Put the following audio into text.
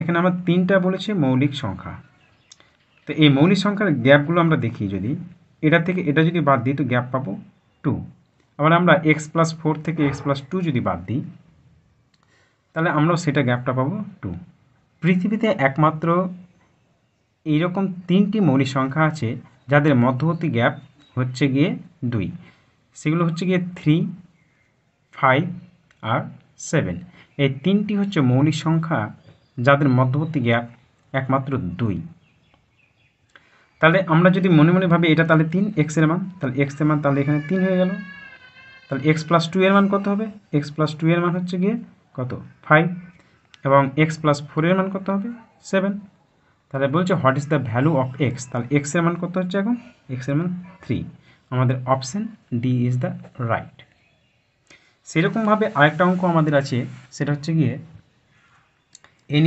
এখানে আমার 3টা বলেছে মৌলিক সংখ্যা। তো এই মৌলিক সংখ্যার গ্যাপগুলো আমরা দেখি, যদি এটা থেকে এটা যদি বাদ দিই তো গ্যাপ পাবো 2। আবার আমরা x+4 থেকে x+2 যদি বাদ দিই তাহলে আমরাও সেটা গ্যাপটা পাবো 2। পৃথিবীতে একমাত্র এইরকম 3টি মৌলিক সংখ্যা আছে যাদের মধ্যবর্তী গ্যাপ হচ্ছে গিয়ে 2। সেগুলো হচ্ছে গিয়ে 3, 5 আর 7। এই 3টি হচ্ছে মৌলিক সংখ্যা যাদের মধ্যবর্তী গ্যাপ একমাত্র 2। তাহলে আমরা যদি মনে মনে ভাবি এটা তাহলে 3 x এর মান, তাহলে x এর মান তাহলে এখানে 3 হয়ে গেল। তাহলে x+2 এর মান কত হবে? x+2 এর মান হচ্ছে গিয়ে কত? 5। এবং x+4 এর মান কত হবে? 7। তাহলে বলছে what is the value of x, তাহলে x এর মান কত হচ্ছে এখন? x এর মান 3। আমাদের option D is the right. সেরকমভাবে আরেকটা অঙ্ক আমাদের আছে, সেটা হচ্ছে গিয়ে n²